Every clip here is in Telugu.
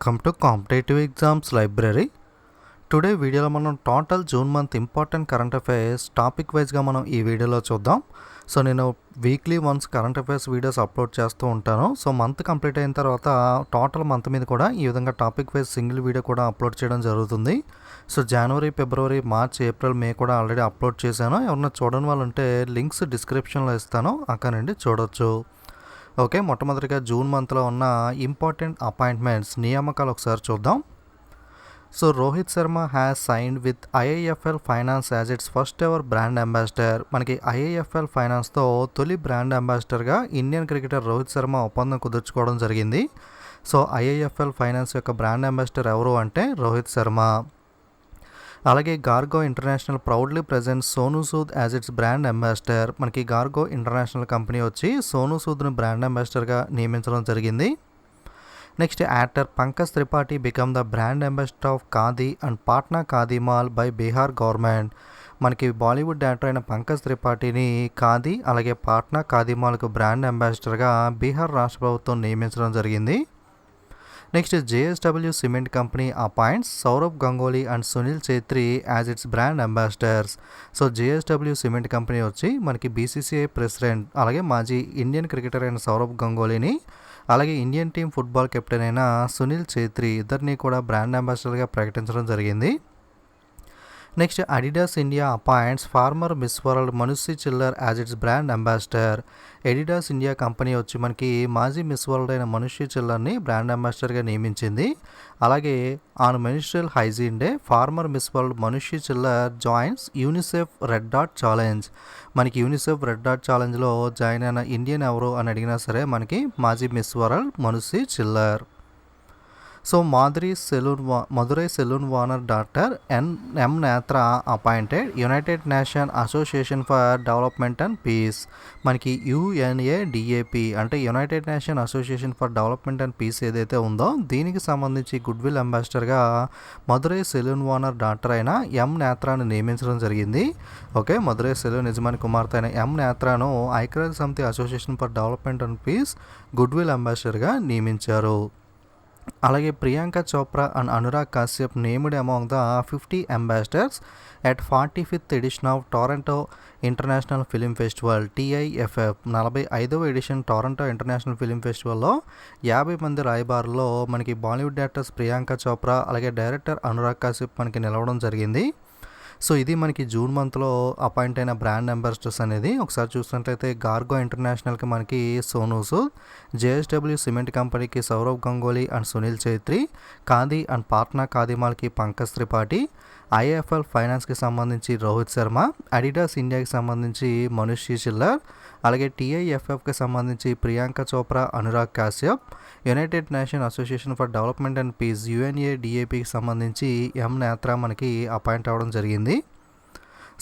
Welcome to competitive exams library. Today వీడియోలో మనం total June month important current affairs topic వైజ్గా మనం ఈ వీడియోలో చూద్దాం. సో నేను weekly once current affairs videos upload చేస్తూ ఉంటాను. సో మంత్ కంప్లీట్ అయిన తర్వాత టోటల్ మంత్ మీద కూడా ఈ విధంగా టాపిక్ వైజ్ సింగిల్ వీడియో కూడా అప్లోడ్ చేయడం జరుగుతుంది. సో జనవరి, ఫిబ్రవరి, మార్చ్, ఏప్రిల్, మే కూడా ఆల్రెడీ అప్లోడ్ చేశాను. ఎవరన్నా చూడని వాళ్ళు ఉంటే లింక్స్ డిస్క్రిప్షన్లో ఇస్తాను, అక్కడ నుండి చూడొచ్చు. ఓకే, మొట్టమొదటిగా జూన్ మంత్లో ఉన్న ఇంపార్టెంట్ అపాయింట్మెంట్స్ నియామకాలు ఒకసారి చూద్దాం. So Rohit Sharma has signed with IIFL finance as its first ever brand ambassador. మనకి ఐఐఎఫ్ఎల్ ఫైనాన్స్తో తొలి బ్రాండ్ అంబాసిడర్గా ఇండియన్ క్రికెటర్ రోహిత్ శర్మ ఒప్పందం కుదుర్చుకోవడం జరిగింది. సో ఐఐఎఫ్ఎల్ ఫైనాన్స్ యొక్క బ్రాండ్ అంబాసిడర్ ఎవరు అంటే రోహిత్ శర్మ. అలాగే Gargo international proudly present Sonu Sood as its brand ambassador. మనకి గార్గో ఇంటర్నేషనల్ కంపెనీ వచ్చి సోనూ సూద్ను బ్రాండ్ అంబాసిడర్గా నియమించడం జరిగింది. Next, actor Pankaj Tripathi become the brand ambassador of Khadi and Patna Khadi mall by Bihar government. మనకి బాలీవుడ్ యాక్టర్ అయిన పంకజ్ త్రిపాఠిని ఖాదీ అలాగే పాట్నా ఖాదీ మాల్కు బ్రాండ్ అంబాసిడర్గా బీహార్ రాష్ట్ర ప్రభుత్వం నియమించడం జరిగింది. Next, JSW cement company appoints Sourav Ganguly and Sunil Chhetri as its brand ambassadors. So JSW cement company వచ్చి మనకి BCCI ప్రెసిడెంట్ అలాగే మాజీ ఇండియన్ క్రికెటర్ అయిన సౌరవ్ గంగోలీని అలాగే ఇండియన్ టీం ఫుట్బాల్ కెప్టెన్ అయిన సునీల్ ఛేత్రి ఇద్దరిని కూడా బ్రాండ్ అంబాసిడర్గా ప్రకటించడం జరిగింది. Next, Adidas India appoints former Miss World Manushi Chhillar as its brand ambassador. Adidas India company వచ్చి మనకి మాజీ మిస్ వరల్డ్ అయిన మనుషి చిల్లర్ని బ్రాండ్ అంబాసిడర్గా నియమించింది. అలాగే on menstrual hygiene day former Miss World Manushi Chhillar joins UNICEF red dot challenge. మనకి యూనిసెఫ్ రెడ్ డాట్ ఛాలెంజ్లో జాయిన్ అయిన ఇండియన్ ఎవరు అని అడిగినా సరే మనకి మాజీ Miss World Manushi Chhillar. So Madurai salon owner doctor M Netra appointed United Nation Association for development and Peace. మనకి UNADAP అంటే United Nation Association for development and Peace ఏదైతే ఉందో దీనికి సంబంధించి గుడ్ విల్ అంబాసిడర్గా మధురై సెలూన్ ఓనర్ డాక్టర్ అయిన ఎం నేత్రాను నియమించడం జరిగింది. ఓకే, మధురై సెలూన్ యజమాని కుమార్తె అయిన ఎం నేత్రాను ఐక్యరాజ్య సమితి association for development and peace good will అంబాసిడర్గా నియమించారు. అలాగే Priyanka Chopra and Anurag Kashyap named among the 50 ambassadors at 45th edition of Toronto international film festival TIFF. 45వ ఎడిషన్ టొరంటో ఇంటర్నేషనల్ ఫిలిం ఫెస్టివల్లో 50 మంది రాయబారుల్లో మనకి బాలీవుడ్ యాక్టర్స్ ప్రియాంక చోప్రా అలాగే డైరెక్టర్ అనురాగ్ కాశ్యప్ మనకి నిలవడం జరిగింది. సో ఇది మనకి జూన్ మంత్లో అపాయింట్ అయిన బ్రాండ్ అంబాసిడర్స్ అనేది. ఒకసారి చూసినట్లయితే గార్గో ఇంటర్నేషనల్కి మనకి సోనూ సూద్, JSW సిమెంట్ కంపెనీకి సౌరవ్ గంగోలీ అండ్ సునీల్ ఛేత్రి, ఖాదీ అండ్ పాట్నా ఖాదీ మాల్కి పంకజ్ త్రిపాఠి, IIFL ఫైనాన్స్కి సంబంధించి రోహిత్ శర్మ, అడిడాస్ ఇండియాకి సంబంధించి మనుషి చిల్లర్, అలాగే TIFFకి సంబంధించి Priyanka Chopra, Anurag Kashyap, United Nation Association for development and Peace UNADAPకి సంబంధించి ఎం నేత్రా మనకి అపాయింట్ అవ్వడం జరిగింది.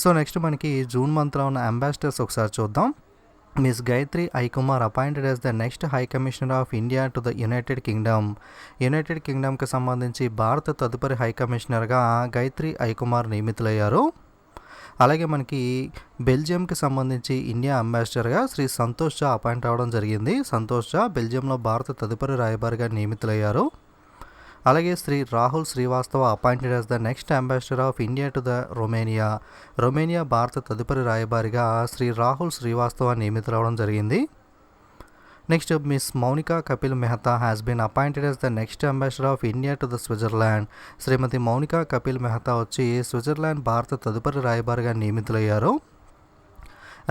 సో నెక్స్ట్ మనకి జూన్ మంత్లో ఉన్న అంబాసిడర్స్ ఒకసారి చూద్దాం. Miss Gayathri I Kumar appointed as the next high commissioner of India to the United Kingdom. United కింగ్డమ్కి సంబంధించి భారత తదుపరి హై కమిషనర్గా గాయత్రి ఐ కుమార్ నియమితులయ్యారు. అలాగే మనకి బెల్జియంకి సంబంధించి ఇండియా అంబాసిడర్గా శ్రీ సంతోష్ ఝా అపాయింట్ అవ్వడం జరిగింది. సంతోష్ ఝా బెల్జియంలో భారత తదుపరి రాయబారిగా నియమితులయ్యారు. అలాగే Shri Rahul Srivastava appointed as the next ambassador of India to the Romania భారత తదుపరి రాయబారిగా శ్రీ రాహుల్ శ్రీవాస్తవ నియమితులవడం జరిగింది. Next, Miss Monika Kapil Mehta has been appointed as the next ambassador of India to the Switzerland. Shrimati Monika Kapil Mehta వచ్చి స్విట్జర్లాండ్ భారత తదుపరి రాయబారిగా నియమితులయ్యారు.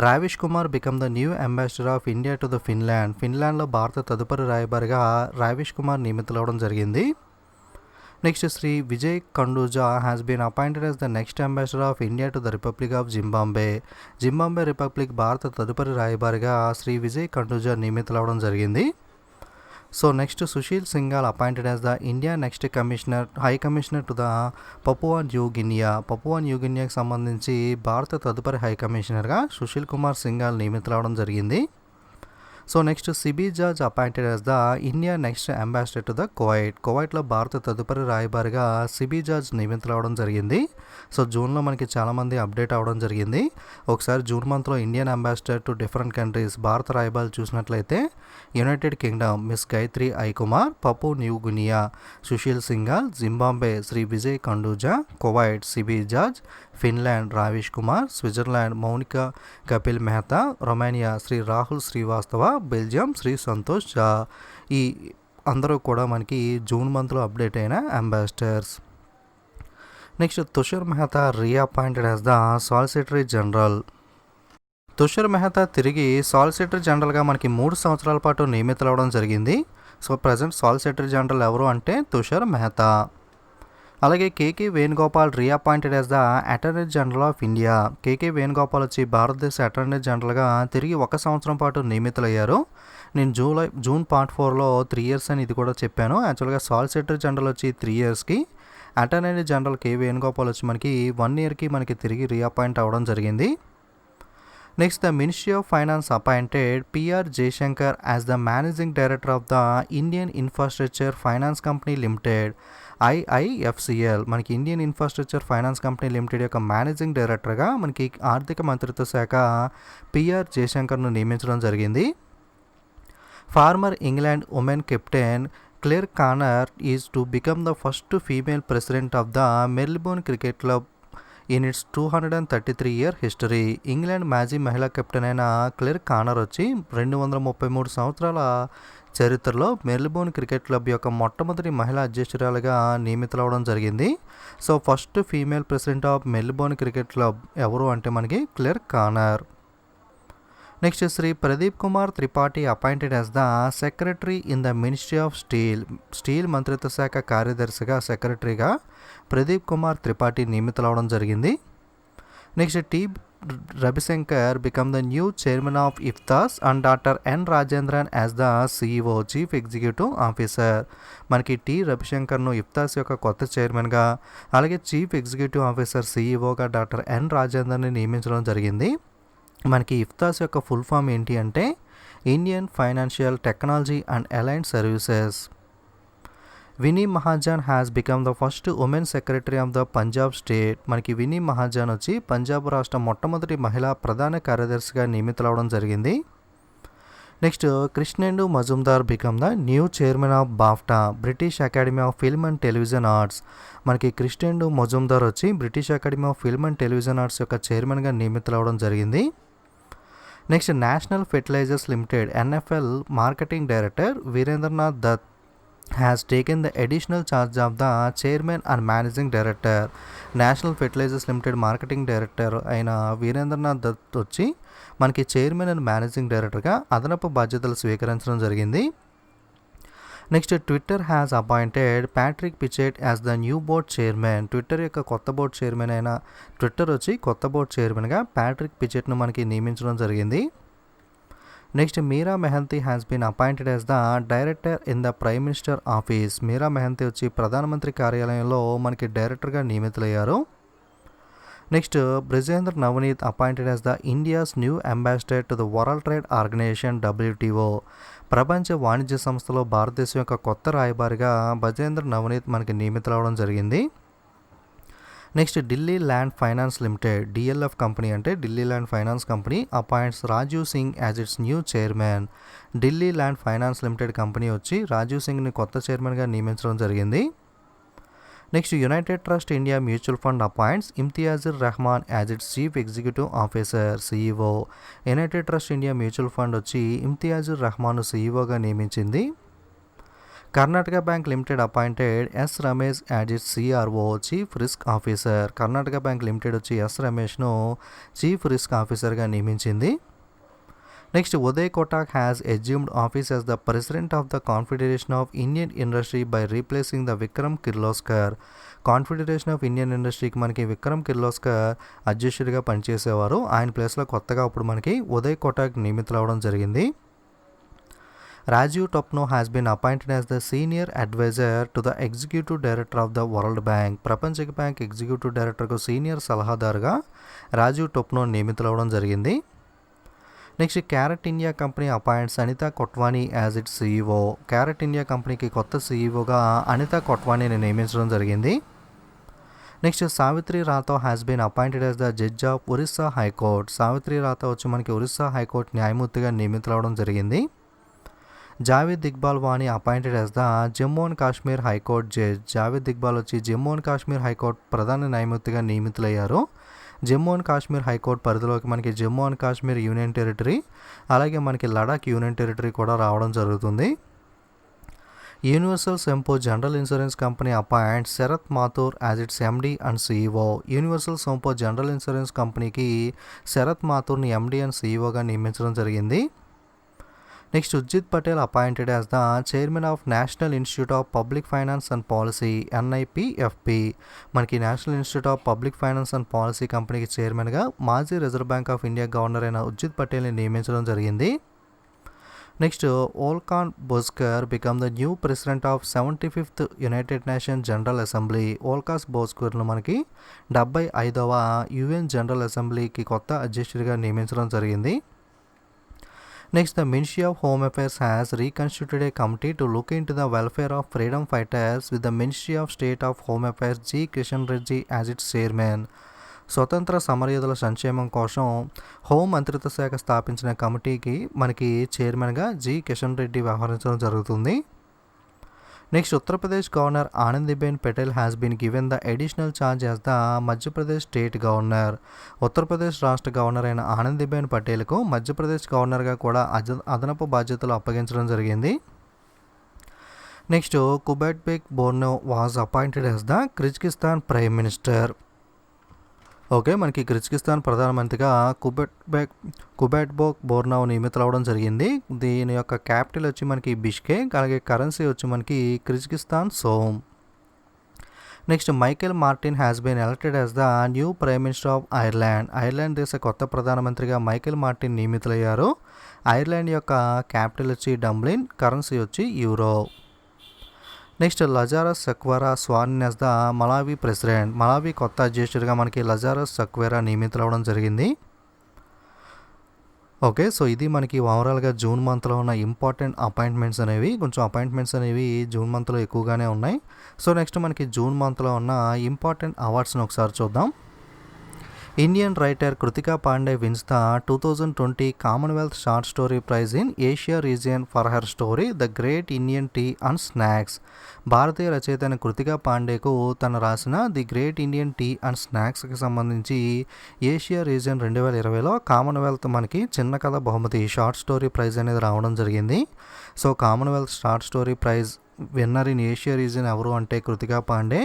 Ravish Kumar become the new ambassador of India to the ఫిన్లాండ్లో భారత తదుపరి రాయబారిగా రావిష్ కుమార్ నియమితులవడం జరిగింది. Next, Shri Vijay Khanduja has been appointed as the next ambassador of India to the Republic of Zimbabwe Republic భారత తదుపరి రాయబారిగా శ్రీ విజయ్ కండూజా నియమితులవడం జరిగింది. So next, Sushil Singhal appointed as the India next high commissioner to the Papua New గినియాకి సంబంధించి భారత తదుపరి హై కమిషనర్గా సుశీల్ కుమార్ సింఘాల్ నియమితులవడం జరిగింది. So next Sibi George appointed as the India next ambassador to the కువైట్లో భారత తదుపరి రాయబారిగా సిబి జార్జ్ నియమితులవడం జరిగింది. సో జూన్లో మనకి చాలామంది అప్డేట్ అవ్వడం జరిగింది. ఒకసారి జూన్ మంత్లో Indian ambassador to different countries భారత రాయబారులు చూసినట్లయితే United Kingdom Miss Gayathri I Kumar, Papua New Guinea Sushil Singhal, Zimbabwe Shri Vijay Khanduja, Kuwait Sibi George, Finland Ravish Kumar, Switzerland Monika Kapil Mehta, Romania Shri Rahul Srivastava, Belgium Shri Santosh Jha. ఈ అందరూ కూడా మనకి జూన్ మంత్లో అప్డేట్ అయిన ambassadors. Next Tushar Mehta reappointed as the solicitor general. Tushar Mehta తిరిగి సాలిసిటరీ జనరల్గా మనకి 3 సంవత్సరాల పాటు నియమితులవడం జరిగింది. సో ప్రజెంట్ సాలిసిటరీ జనరల్ ఎవరు అంటే తుషార్ మెహతా. అలాగే K K Venugopal reappointed as the attorney general of India. K K Venugopal వచ్చి భారతదేశ అటార్నీ జనరల్గా తిరిగి 1 సంవత్సరం పాటు నియమితులయ్యారు. నేను జూన్ పార్ట్ 4లో 3 years అని ఇది కూడా చెప్పాను. యాక్చువల్గా సాలిసిటరీ జనరల్ వచ్చి 3 yearsకి, అటార్నీ జనరల్ కే వేణుగోపాల్ వచ్చి మనకి 1 yearకి మనకి తిరిగి రీఅపాయింట్ అవ్వడం జరిగింది. Next the ministry of finance appointed PR Jayashankar as the managing director of the Indian infrastructure finance company limited IIFCL. మనకి Indian infrastructure finance company limited యొక్క మేనేజింగ్ డైరెక్టర్గా మనకి ఆర్థిక మంత్రిత్వ శాఖ పిఆర్ జయశంకర్ను నియమించడం జరిగింది. Former England women captain Clare Connor is to become the first female president of the Melbourne cricket club in it's 233-year history. England మాజీ మహిళా కెప్టెన్ అయిన క్లేర్ కానర్ వచ్చి 233 సంవత్సరాల చరిత్రలో మెల్బోర్న్ క్రికెట్ క్లబ్ యొక్క మొట్టమొదటి మహిళా అధ్యక్షురాలుగా నియమితులవడం జరిగింది. So first female president of Melbourne cricket club ఎవరు అంటే మనకి Clare Connor. Next Shri Pradeep Kumar Tripathi appointed as the secretary in the ministry of steel మంత్రిత్వ శాఖ కార్యదర్శిగా సెక్రటరీగా ప్రదీప్ కుమార్ త్రిపాఠి నియమితులవడం జరిగింది. Next T Ravishankar become the new chairman of IFTAS and doctor N Rajendran as the CEO chief executive officer. మనకి టి రవిశంకర్ను ఇఫ్తాస్ యొక్క కొత్త చైర్మన్గా, అలాగే chief executive officer CEOగా doctor N రాజేందర్ని నియమించడం జరిగింది. మనకి ఇఫ్తాస్ యొక్క ఫుల్ ఫామ్ ఏంటి అంటే Indian financial technology and allied services. Vini Mahajan has become the first women secretary of the Punjab state. మనకి వినీ మహాజన్ వచ్చి పంజాబ్ రాష్ట్ర మొట్టమొదటి మహిళా ప్రధాన కార్యదర్శిగా నియమితులవడం జరిగింది. Next Krishnendu Majumdar become the new chairman of BAFTA British Academy of Film and Television Arts. మనకి కృష్ణేందు మజుందార్ వచ్చి British Academy of Film and Television Arts యొక్క చైర్మన్గా నియమితులవడం జరిగింది. Next National Fertilizers Limited NFL marketing director Virendranath Dutt has taken the additional charge of the chairman and managing director. National Fertilizers Limited marketing director అయిన వీరేంద్రనాథ్ దత్ వచ్చి మనకి చైర్మన్ అండ్ మేనేజింగ్ డైరెక్టర్గా అదనపు బాధ్యతలు స్వీకరించడం జరిగింది. Next Twitter has appointed Patrick Pichette as the new board chairman. Twitter యొక్క కొత్త బోర్డ్ చైర్మన్ అయిన ట్విట్టర్ వచ్చి కొత్త బోర్డ్ చైర్మన్గా ప్యాట్రిక్ పిచెట్ను మనకి నియమించడం జరిగింది. Next Meera Mohanty has been appointed as the director in the Prime Minister Office. Meera Mohanty వచ్చి ప్రధానమంత్రి కార్యాలయంలో మనకి డైరెక్టర్గా నియమితులయ్యారు. Next Brajendra Navnit appointed as the India's new ambassador to the World Trade Organization WTO. ప్రపంచ వాణిజ్య సంస్థలో భారతదేశం యొక్క కొత్త రాయబారిగా బ్రిజేంద్ర నవనీత్ మనకి నియమితులవడం జరిగింది. Next Delhi Land Finance Limited DLF company అంటే Delhi Land Finance company appoints Rajeev Singh as its new chairman. Delhi Land Finance Limited company వచ్చి రాజీవ్ సింగ్ని కొత్త చైర్మన్గా నియమించడం జరిగింది. Next United Trust India Mutual Fund appoints Imtiazur Rahman as its chief executive officer CEO. United Trust India Mutual Fund వచ్చి ఇమ్తియాజుర్ రెహమాన్ CEOగా నియమించింది. Karnataka Bank Limited appointed S Ramesh as its CRO chief risk officer. Karnataka Bank limited వచ్చి S రమేష్ను చీఫ్ రిస్క్ ఆఫీసర్గా నియమించింది. Next Uday Kotak has assumed office as the president of the confederation of Indian industry by replacing the Vikram Kirloskar. Confederation of Indian ఇండస్ట్రీకి మనకి విక్రమ్ కిర్లోస్కర్ అధ్యక్షుడిగా పనిచేసేవారు. ఆయన ప్లేస్లో కొత్తగా ఇప్పుడు మనకి ఉదయ్ కోటాక్ నియమితులవడం జరిగింది. Rajeev Topno has been appointed as the senior adviser to the executive director of the World Bank. ప్రపంచ బ్యాంక్ ఎగ్జిక్యూటివ్ డైరెక్టర్కు సీనియర్ సలహాదారుగా రాజీవ్ టొప్నో నియమితులవడం జరిగింది. Next Carat India company appoints Anita Kotwani as its CEO. Carat India కంపెనీకి కొత్త సీఈఓగా అనితా కొట్వానీని నియమించడం జరిగింది. Next Savitri Ratho has been appointed as the judge of Orissa High Court. Savitri Ratho వచ్చి మనకి ఒరిస్సా హైకోర్టు న్యాయమూర్తిగా నియమితులవడం జరిగింది. Javed Iqbal Wani appointed as the Jammu and Kashmir High Court judge. Javed Iqbal వచ్చి జమ్మూ అండ్ కాశ్మీర్ హైకోర్టు ప్రధాన న్యాయమూర్తిగా నియమితులయ్యారు. జమ్మూ అండ్ కాశ్మీర్ హైకోర్టు పరిధిలోకి మనకి Jammu and Kashmir union territory, అలాగే మనకి లడాక్ యూనియన్ టెరిటరీ కూడా రావడం జరుగుతుంది. Universal Sompo General Insurance company appoints Sharad Mathur as its MD and CEO. Universal Sompo General Insurance కంపెనీకి శరత్ మాథూర్ని ఎండి అండ్ సీఈఓగా నియమించడం జరిగింది. Next Urjit Patel appointed as the chairman of National Institute of Public Finance and Policy NIPFP. మనకి National Institute of Public Finance and Policy కంపెనీకి చైర్మన్గా మాజీ reserve bank of India governor అయిన ఉర్జిత్ పటేల్ని నియమించడం జరిగింది. Next Volkan Bozkir become the new president of 75th United Nation General Assembly. Volkan బోస్కర్ను మనకి 75వ UN జనరల్ అసెంబ్లీకి కొత్త అధ్యక్షుడిగా నియమించడం జరిగింది. Next the ministry of Home Affairs has reconstituted a committee to look into the welfare of freedom fighters with the ministry of State of Home Affairs G. Kishan Reddy as its chairman. స్వతంత్ర సమరయోధుల సంక్షేమం కోసం హోం మంత్రిత్వ శాఖ స్థాపించిన కమిటీకి మనకి చైర్మన్గా G. కిషన్ రెడ్డి వ్యవహరించడం జరుగుతుంది. Next Uttar Pradesh governor Anandiben Patel has been given the additional charge as the Madhya Pradesh state governor. Uttar Pradesh రాష్ట్ర గవర్నర్ అయిన ఆనందీబెన్ పటేల్కు మధ్యప్రదేశ్ గవర్నర్గా కూడా అదనపు బాధ్యతలు అప్పగించడం జరిగింది. Next Kubatbek Boronov was appointed as the Kyrgyzstan Prime Minister. Okay, మనకి కిర్గిజిస్తాన్ ప్రధానమంత్రిగా కుబెట్బెక్ బోర్నో నియమితులవడం జరిగింది. దీని యొక్క క్యాపిటల్ వచ్చి మనకి బిష్కేక్, అలాగే కరెన్సీ వచ్చి మనకి Kyrgyzstan som. Next Micheal Martin has been elected as the new Prime Minister of Ireland. Ireland దేశ కొత్త ప్రధానమంత్రిగా మైకేల్ మార్టిన్ నియమితులయ్యారు. ఐర్లాండ్ యొక్క క్యాపిటల్ వచ్చి డబ్లిన్, కరెన్సీ వచ్చి euro. Next Lazarus Chakwera sworn as the Malawi president. Malawi కొత్త అధ్యక్షుడిగా మనకి లజారస్ సక్వెరా నియమితులవడం జరిగింది. ఓకే, సో ఇది మనకి ఓవరాల్గా జూన్ మంత్లో ఉన్న ఇంపార్టెంట్ అపాయింట్మెంట్స్ అనేవి. కొంచెం అపాయింట్మెంట్స్ అనేవి జూన్ మంత్లో ఎక్కువగానే ఉన్నాయి. సో నెక్స్ట్ మనకి జూన్ మంత్లో ఉన్న ఇంపార్టెంట్ అవార్డ్స్ని ఒకసారి చూద్దాం. Indian writer Kritika Pandey wins the 2020 Commonwealth short story prize in Asia region for her story the great Indian tea and snacks. భారతీయ రచయిత అయిన కృతికా పాండేకు తను రాసిన the great Indian tea and స్నాక్స్కి సంబంధించి ఏషియా రీజియన్ 2020లో కామన్వెల్త్ మనకి చిన్న కథ బహుమతి షార్ట్ స్టోరీ ప్రైజ్ అనేది రావడం జరిగింది. So Commonwealth short story prize winner in Asia reason ఎవరు అంటే కృతికా పాండే.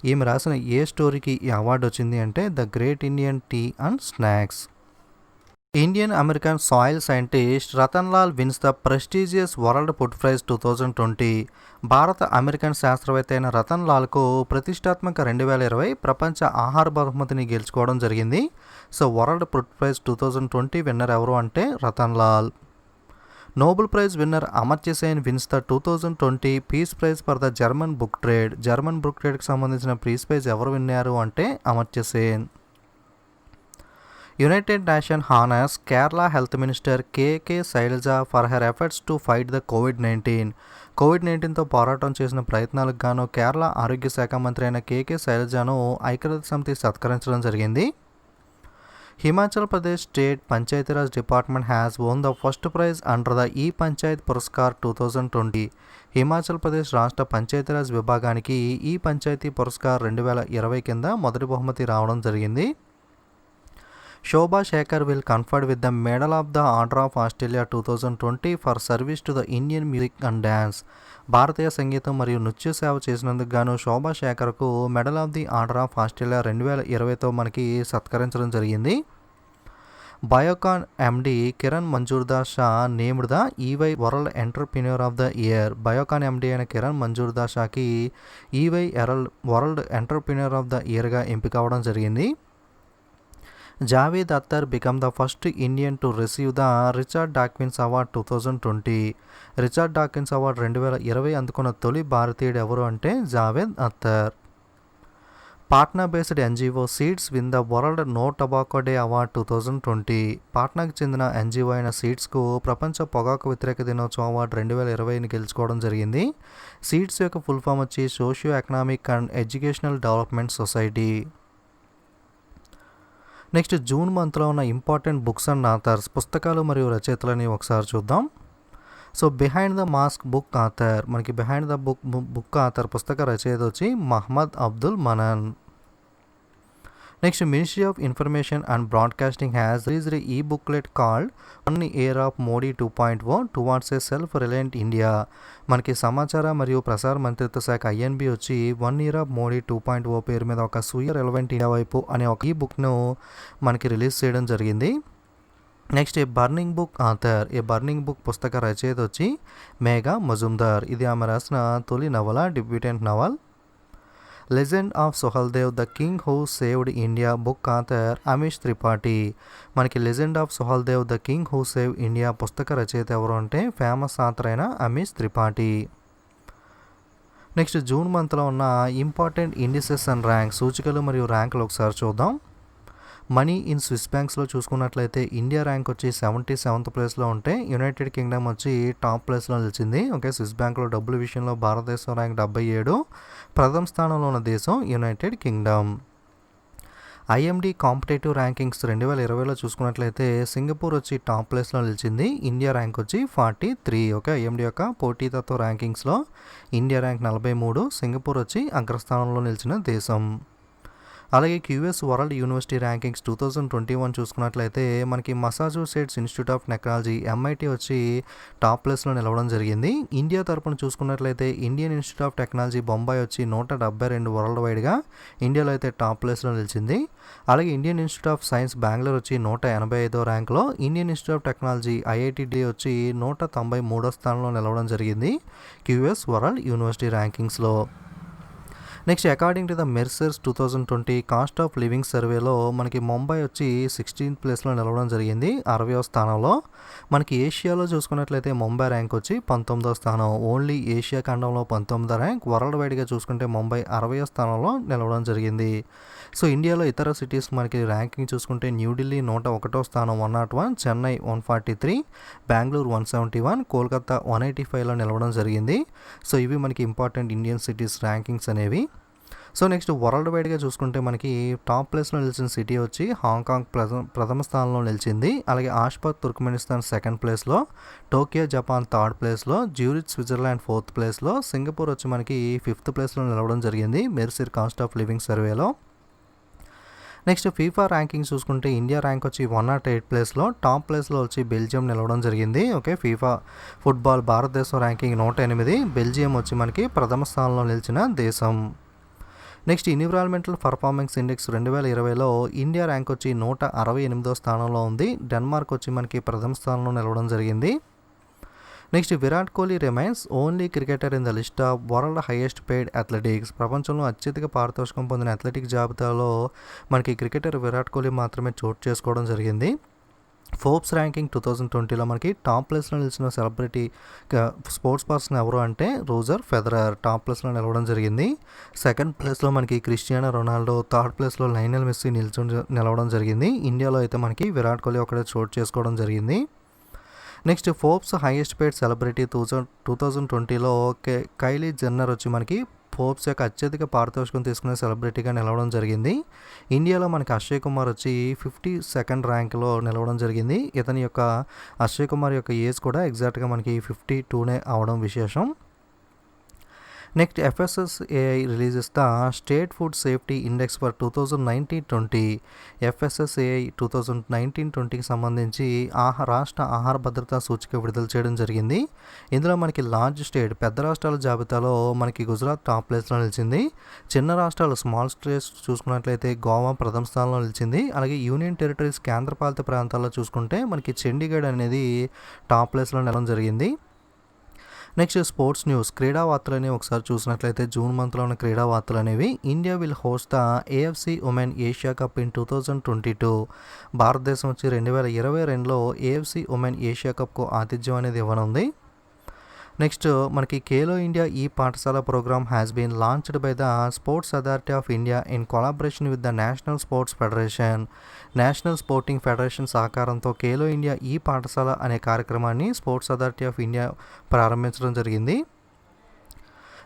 ఈమె రాసిన ఏ స్టోరీకి ఈ అవార్డు వచ్చింది అంటే the great Indian tea and snacks. Indian American soil scientist Ratan Lal wins the prestigious world food praise 2020. భారత అమెరికన్ శాస్త్రవేత్త అయిన రతన్ లాల్కు ప్రతిష్టాత్మక 2020 ప్రపంచ ఆహార బహుమతిని గెలుచుకోవడం జరిగింది. So World food praise 2020 winner ఎవరు అంటే Rattan Lal. Nobel prize winner Amartya Sen wins the 2020 peace prize for the German book trade. German book ట్రేడ్కి సంబంధించిన పీస్ ప్రైజ్ ఎవరు విన్నారు అంటే Amartya Sen. United Nation honours Kerala health minister K K Shailaja for her efforts to fight the కోవిడ్-19. కోవిడ్-19తో పోరాటం చేసిన ప్రయత్నాలకు గాను కేరళ ఆరోగ్య శాఖ మంత్రి అయిన కేకే శైలజను ఐక్యరాజ్య సమితి సత్కరించడం జరిగింది. Himachal Pradesh state Panchayati Raj department has వోన్ the first prize under the ఈ పంచాయత్ పురస్కార్ 2020. హిమాచల్ ప్రదేశ్ రాష్ట్ర పంచాయతీరాజ్ విభాగానికి ఈ పంచాయతీ పురస్కార్ 2020 కింద మొదటి బహుమతి రావడం జరిగింది. Shobha Shekhar will conferred with the medal of the Order of Australia 2020 for service to the Indian music and dance. భారతీయ సంగీతం మరియు నృత్య సేవ చేసినందుకు గాను శోభా శేఖర్కు medal of the Order of Australia 2020తో మనకి సత్కరించడం జరిగింది. Biocon MD Kiran Mazumdar Shaw named the EY World Entrepreneur of the Year. Biocon MD అయిన కిరణ్ మంజూర్దాస్ షాకి EY World Entrepreneur of the ఇయర్గా ఎంపిక అవ్వడం జరిగింది. Javed Akhtar become the first Indian to receive the Richard Dawkins award 2020. Richard Dawkins award 2020 అందుకున్న తొలి భారతీయుడు ఎవరు అంటే Javed Akhtar. Patna based NGO seeds win the world no tobacco day award 2020. పాట్నాకు చెందిన ఎన్జిఓ అయిన సీడ్స్కు ప్రపంచ పొగాకు వ్యతిరేక దినోత్సవం అవార్డు 2020ని గెలుచుకోవడం జరిగింది. సీడ్స్ యొక్క ఫుల్ ఫామ్ వచ్చి socio economic and educational development society. Next June మంత్లో ఉన్న ఇంపార్టెంట్ బుక్స్ అండ్ ఆథర్స్, పుస్తకాలు మరియు రచయితలని ఒకసారి చూద్దాం. So Behind the Mask book author, మనకి బిహైండ్ ద బుక్ ఆథర్ పుస్తక రచయిత వచ్చి Mohammed Abdul Manan. Next Ministry of Information and Broadcasting has released e booklet called one year of Modi 2.0 towards a self reliant India. మనకి సమాచార మరియు ప్రసార మంత్రిత్వ శాఖ ఐఎన్బి వచ్చి 1 ఇయర్ ఆఫ్ మోడీ 2.0 పేరు మీద ఒక స్వీయ రిలవెంట్ ఇండియా వైపు అనే ఒక ఈ బుక్ను మనకి రిలీజ్ చేయడం జరిగింది. Next a burning book author, a burning book పుస్తక రచయిత వచ్చి మేఘా మజుందార్. ఇది ఆమె రాసిన తొలి నవల, debutante novel. Legend of Suheldev the king who saved India book author Amish Tripathi. మనకి legend of Suheldev the king who save India పుస్తక రచయిత ఎవరు అంటే ఫేమస్ ఆథర్ అయిన అమీష్ త్రిపాఠి. నెక్స్ట్ జూన్ మంత్లో ఉన్న ఇంపార్టెంట్ ఇండిసెస్ అండ్ ర్యాంక్, సూచికలు మరియు ర్యాంకులు ఒకసారి చూద్దాం. మనీ ఇన్ స్విస్ బ్యాంక్స్లో చూసుకున్నట్లయితే ఇండియా ర్యాంక్ వచ్చి 77th ప్లేస్లో ఉంటే యునైటెడ్ కింగ్డమ్ వచ్చి టాప్ ప్లేస్లో నిలిచింది. ఓకే, స్విస్ బ్యాంక్లో డబ్బుల విషయంలో భారతదేశం ర్యాంక్ 77, ప్రథమ స్థానంలో ఉన్న దేశం United Kingdom. IMD competitive rankings 2020లో చూసుకున్నట్లయితే సింగపూర్ వచ్చి టాప్ ప్లేస్లో నిలిచింది, ఇండియా ర్యాంక్ వచ్చి 43. ఓకే, ఐఎండి యొక్క పోటీతత్వ ర్యాంకింగ్స్లో ఇండియా ర్యాంక్ 43, సింగపూర్ వచ్చి అగ్రస్థానంలో నిలిచిన దేశం. అలాగే క్యూఎస్ వరల్డ్ యూనివర్సిటీ ర్యాంకింగ్స్ 2021 చూసుకున్నట్లయితే మనకి Massachusetts institute of technology MIT వచ్చి టాప్ ప్లేస్లో నిలవడం జరిగింది. ఇండియా తరపున చూసుకున్నట్లయితే Indian Institute of technology Bombay వచ్చి 172 వరల్డ్ వైడ్గా ఇండియాలో అయితే టాప్ ప్లేస్లో నిలిచింది. అలాగే Indian Institute of Science Bengaluru వచ్చి 185వ ర్యాంక్లో, Indian Institute of Technology IIT Delhi వచ్చి 193వ స్థానంలో నిలవడం జరిగింది క్యూఎస్ వరల్డ్ యూనివర్సిటీ ర్యాంకింగ్స్లో. Next according to the Mercer's 2020 cost of living సర్వేలో మనకి ముంబై వచ్చి 16th ప్లేస్లో నిలవడం జరిగింది, 60వ స్థానంలో. మనకి ఏషియాలో చూసుకున్నట్లయితే ముంబై ర్యాంక్ వచ్చి 19వ స్థానం, ఓన్లీ ఏషియా ఖండంలో 19వ ర్యాంక్. వరల్డ్ వైడ్గా చూసుకుంటే ముంబై 60వ స్థానంలో నిలవడం జరిగింది. సో ఇండియాలో ఇతర సిటీస్ మనకి ర్యాంకింగ్ చూసుకుంటే న్యూఢిల్లీ 101వ స్థానం 101, చెన్నై 143, బెంగళూరు 171, కోల్కతా 185లో నిలవడం జరిగింది. సో ఇవి మనకి ఇంపార్టెంట్ ఇండియన్ సిటీస్ ర్యాంకింగ్స్ అనేవి. సో నెక్స్ట్ వరల్డ్ వైడ్గా చూసుకుంటే మనకి టాప్ ప్లేస్లో నిలిచిన సిటీ వచ్చి హాంకాంగ్ ప్రథమ స్థానంలో నిలిచింది. అలాగే ఆష్పత్ తుర్క్మెనిస్తాన్ 2nd ప్లేస్లో, టోక్యో జపాన్ 3rd ప్లేస్లో, జ్యూరిచ్ స్విట్జర్లాండ్ 4th ప్లేస్లో, సింగపూర్ వచ్చి మనకి 5th ప్లేస్లో నిలవడం జరిగింది మెర్సిర్ కాస్ట్ ఆఫ్ లివింగ్ సర్వేలో. నెక్స్ట్ ఫీఫా ర్యాంకింగ్ చూసుకుంటే ఇండియా ర్యాంక్ వచ్చి 108 ప్లేస్లో, టాప్ ప్లేస్లో వచ్చి బెల్జియం నిలవడం జరిగింది. ఓకే, ఫీఫా ఫుట్బాల్ భారతదేశం ర్యాంకింగ్ 108, బెల్జియం వచ్చి మనకి ప్రథమ స్థానంలో నిలిచిన దేశం. నెక్స్ట్ ఎన్విరాన్మెంటల్ పర్ఫార్మెన్స్ ఇండెక్స్ 2020లో ఇండియా ర్యాంక్ వచ్చి 168వ స్థానంలో ఉంది, డెన్మార్క్ వచ్చి మనకి ప్రథమ స్థానంలో నిలవడం జరిగింది. Next Virat Kohli remains only cricketer in the list of world highest paid athletics. ప్రపంచంలో అత్యధిక పారితోషికం పొందిన అథ్లెటిక్ జాబితాలో మనకి క్రికెటర్ విరాట్ కోహ్లీ మాత్రమే చోటు చేసుకోవడం జరిగింది. ఫోర్బ్స్ ర్యాంకింగ్ 2020లో మనకి టాప్ ప్లేస్లో నిలిచిన సెలబ్రిటీ స్పోర్ట్స్ పర్సన్ ఎవరు అంటే రోజర్ ఫెదరర్ టాప్ ప్లేస్లో నిలవడం జరిగింది. 2nd ప్లేస్లో మనకి క్రిస్టియానో రొనాల్డో, 3rd ప్లేస్లో లయనల్ మెస్సీ నిలవడం జరిగింది. ఇండియాలో అయితే మనకి విరాట్ కోహ్లీ ఒకటే చోటు చేసుకోవడం జరిగింది. Next Forbes highest paid celebrity 2020లో కైలీ జెన్నర్ వచ్చి మనకి ఫోర్బ్స్ యొక్క అత్యధిక పారితోషికం తీసుకునే సెలబ్రిటీగా నిలవడం జరిగింది. ఇండియాలో మనకి అక్షయ్ కుమార్ వచ్చి 52nd ర్యాంక్లో నిలవడం జరిగింది. ఇతని యొక్క అక్షయ్ కుమార్ యొక్క ఏజ్ కూడా ఎగ్జాక్ట్గా మనకి 52నే అవడం విశేషం. Next FSSAI releases the State Food Safety Index for 2019-20. FSSAI 2019-20కి సంబంధించి రాష్ట్ర ఆహార భద్రతా సూచిక విడుదల చేయడం జరిగింది. ఇందులో మనకి లార్జ్ స్టేట్ పెద్ద రాష్ట్రాల జాబితాలో మనకి గుజరాత్ టాప్ ప్లేస్లో నిలిచింది. చిన్న రాష్ట్రాలు స్మాల్ స్టేట్స్ చూసుకున్నట్లయితే గోవా ప్రథమ స్థానంలో నిలిచింది. అలాగే యూనియన్ టెరిటరీస్ కేంద్రపాలిత ప్రాంతాల్లో చూసుకుంటే మనకి చండీగఢ్ అనేది టాప్ ప్లేస్లో నిలవడం జరిగింది. నెక్స్ట్ స్పోర్ట్స్ న్యూస్, క్రీడా వార్తలు అనేవి ఒకసారి చూసినట్లయితే జూన్ మంత్లో ఉన్న క్రీడా వార్తలు అనేవి India will host the AFC women Asia cup in 2022. భారతదేశం వచ్చి 2022లో ఏఎఫ్సి ఉమెన్ ఏషియా కప్కు ఆతిథ్యం అనేది ఇవ్వనుంది. నెక్స్ట్ మనకి Khelo India e Pathshala program has been launched by the sports authority of India in collaboration with the national sports federation. National sporting federation సహకారంతో ఖేలో ఇండియా ఈ పాఠశాల అనే కార్యక్రమాన్ని స్పోర్ట్స్ అథారిటీ ఆఫ్ ఇండియా ప్రారంభించడం జరిగింది.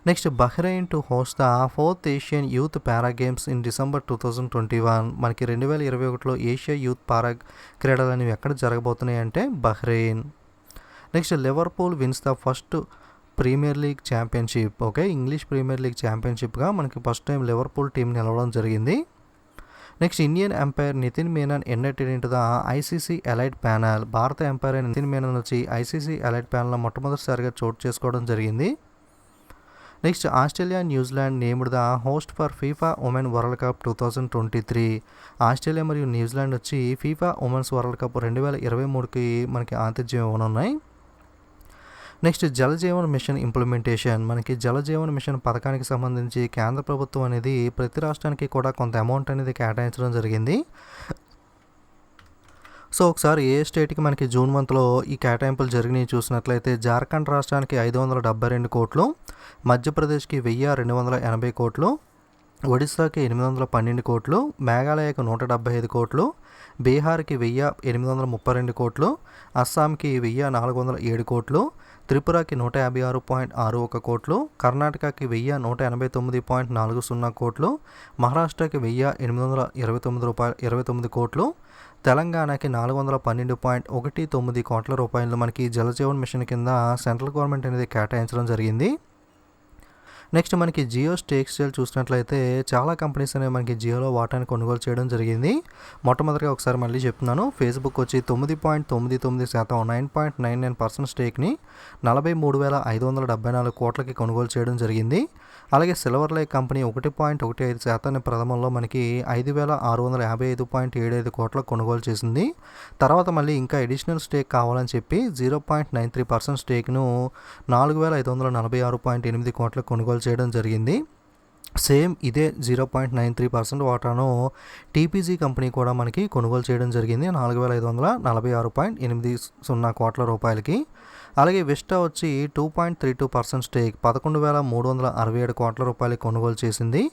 Next Bahrain to host the 4th Asian youth para games in December 2021. మనకి 2021లో ఏషియా యూత్ పారా క్రీడలు అనేవి ఎక్కడ జరగబోతున్నాయి అంటే Bahrain. Next Liverpool wins the first Premier League championship. Okay, English Premier League ఛాంపియన్షిప్గా మనకి ఫస్ట్ టైం లివర్పూల్ టీం నిలవడం జరిగింది. Next Indian umpire Nitin Menon inducted into the ICC elite panel. భారత ఎంపైర్ అయిన నితిన్ మేనన్ వచ్చి ఐసీసీ ఎలైట్ ప్యానల్లో మొట్టమొదటిసారిగా చోటు చేసుకోవడం జరిగింది. Next Australia New Zealand named the host for FIFA women World Cup 2023. Australia మరియు న్యూజిలాండ్ వచ్చి ఫీఫా ఉమెన్స్ వరల్డ్ కప్ 2023కి మనకి ఆతిథ్యం ఇవ్వనున్నాయి. Next Jal Jeevan mission implementation. మనకి జలజీవన్ మిషన్ పథకానికి సంబంధించి కేంద్ర ప్రభుత్వం అనేది ప్రతి రాష్ట్రానికి కూడా కొంత అమౌంట్ అనేది కేటాయించడం జరిగింది. సో ఒకసారి ఏ స్టేట్కి మనకి జూన్ మంత్లో ఈ కేటాయింపులు జరిగినాయి చూసినట్లయితే జార్ఖండ్ రాష్ట్రానికి 572 కోట్లు, మధ్యప్రదేశ్కి 1280 కోట్లు, ఒడిస్సాకి 812 కోట్లు, మేఘాలయకు 175 కోట్లు, బీహార్కి 1832 కోట్లు, అస్సాంకి 1407 కోట్లు, త్రిపురకి 156.61 కోట్లు, కర్ణాటకకి 1189.40 కోట్లు, మహారాష్ట్రకి 1829 కోట్లు, తెలంగాణకి 412.19 కోట్ల రూపాయలు మనకి జలజీవన్ మిషన్ కింద సెంట్రల్ గవర్నమెంట్ అనేది కేటాయించడం జరిగింది. నెక్స్ట్ మనకి జియో స్టేక్ సేల్ చూసినట్లయితే చాలా కంపెనీస్ అనేవి మనకి జియోలో వాటాని కొనుగోలు చేయడం జరిగింది. మొట్టమొదటిగా ఒకసారి మళ్ళీ చెప్తున్నాను, ఫేస్బుక్ వచ్చి 9.99% 9.99% స్టేక్ని 43,574 కోట్లకి కొనుగోలు చేయడం జరిగింది. అలాగే సిల్వర్ లేక్ కంపెనీ 1.15% ప్రథమంలో మనకి 5,655.75 కోట్ల కొనుగోలు చేసింది. తర్వాత మళ్ళీ ఇంకా అడిషనల్ స్టేక్ కావాలని చెప్పి 0.93% స్టేక్ను 4,546.8 కోట్ల కొనుగోలు చేయడం జరిగింది. సేమ్ ఇదే 0.93% వాటాను టీపీజీ కంపెనీ కూడా మనకి కొనుగోలు చేయడం జరిగింది 4,546.80 కోట్ల రూపాయలకి. అలాగే విస్టా వచ్చి 2.32% స్టేక్ 11,367 కోట్ల రూపాయలకి కొనుగోలు చేసింది.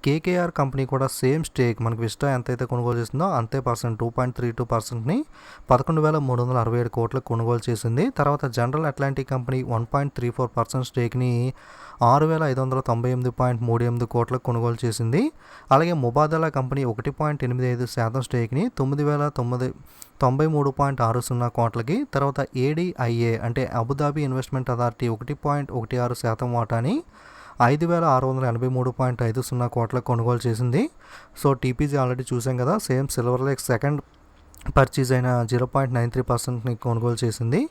కేకేఆర్ కంపెనీ కూడా సేమ్ స్టేక్ మనకి విస్టా ఎంతైతే కొనుగోలు చేసిందో అంతే పర్సెంట్ 2.32%ని 11,367 కోట్లకు కొనుగోలు చేసింది. తర్వాత జనరల్ అట్లాంటిక్ కంపెనీ 1.34% స్టేక్ని 6,598.38 కోట్లకు కొనుగోలు చేసింది. అలాగే ముబాదలా కంపెనీ 1.85% స్టేక్ని 9,993.60 కోట్లకి, తర్వాత ఏడీఐఏ అంటే అబుదాబి ఇన్వెస్ట్మెంట్ అథారిటీ 1.16% వాటాని 5,683.50 కోట్లకు కొనుగోలు చేసింది. సో టీపీజీ ఆల్రెడీ చూసాం కదా, same silver lake second purchase అయిన 0.93%ని కొనుగోలు చేసింది.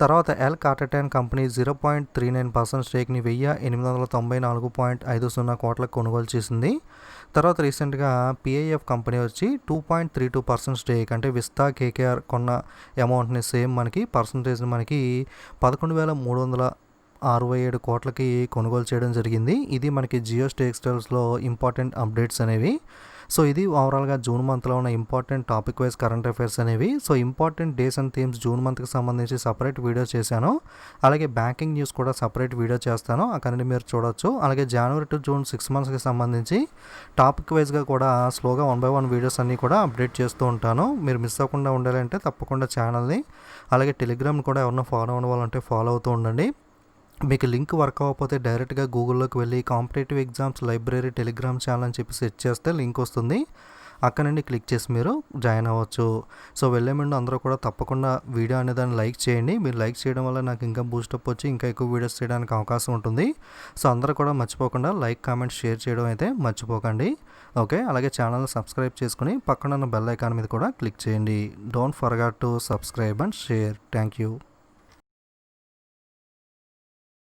తర్వాత ఎల్ కార్టటైన్ కంపెనీ 0.39% స్టేక్ని 1,894.50 కోట్లకు కొనుగోలు చేసింది. తర్వాత రీసెంట్గా పిఐఎఫ్ కంపెనీ వచ్చి 2.32% స్టేక్ అంటే విస్తా కేకేఆర్ కొన్న అమౌంట్ని సేమ్ మనకి పర్సంటేజ్ని మనకి 11,367 కోట్లకి కొనుగోలు చేయడం జరిగింది. ఇది మనకి జియో టెక్స్టైల్స్లో ఇంపార్టెంట్ అప్డేట్స్ అనేవి. సో ఇది ఓవరాల్గా జూన్ మంత్లో ఉన్న important topic wise current affairs అనేవి. So important days and themes June మంత్కి సంబంధించి సపరేట్ వీడియో చేశాను. అలాగే బ్యాంకింగ్ న్యూస్ కూడా సపరేట్ వీడియో చేస్తాను, అక్కడి మీరు చూడొచ్చు. అలాగే జనవరి టు జూన్ 6 మంత్స్కి సంబంధించి టాపిక్ వైజ్గా కూడా స్లోగా 1 by 1 వీడియోస్ అన్నీ కూడా అప్డేట్ చేస్తూ ఉంటాను. మీరు మిస్ అవ్వకుండా ఉండాలంటే తప్పకుండా ఛానల్ని అలాగే టెలిగ్రామ్ని కూడా ఎవరైనా ఫాలో అవ్వాలంటే ఫాలో అవుతూ ఉండండి. మీకు లింక్ వర్క్ అవ్వకపోతే డైరెక్ట్గా గూగుల్లోకి వెళ్ళి competitive exams library Telegram channel అని చెప్పి సెర్చ్ చేస్తే లింక్ వస్తుంది, అక్కడ నుండి క్లిక్ చేసి మీరు జాయిన్ అవ్వచ్చు. సో వెళ్ళే ముందు అందరూ కూడా తప్పకుండా వీడియో అనే దాన్ని లైక్ చేయండి. మీరు లైక్ చేయడం వల్ల నాకు ఇంకా బూస్టప్ వచ్చి ఇంకా ఎక్కువ వీడియోస్ చేయడానికి అవకాశం ఉంటుంది. సో అందరూ కూడా మర్చిపోకుండా లైక్, కామెంట్, షేర్ చేయడం అయితే మర్చిపోకండి. ఓకే, అలాగే ఛానల్ని సబ్స్క్రైబ్ చేసుకుని పక్కన ఉన్న బెల్ ఐకాన్ మీద కూడా క్లిక్ చేయండి. Don't forget to subscribe and share. Thank you.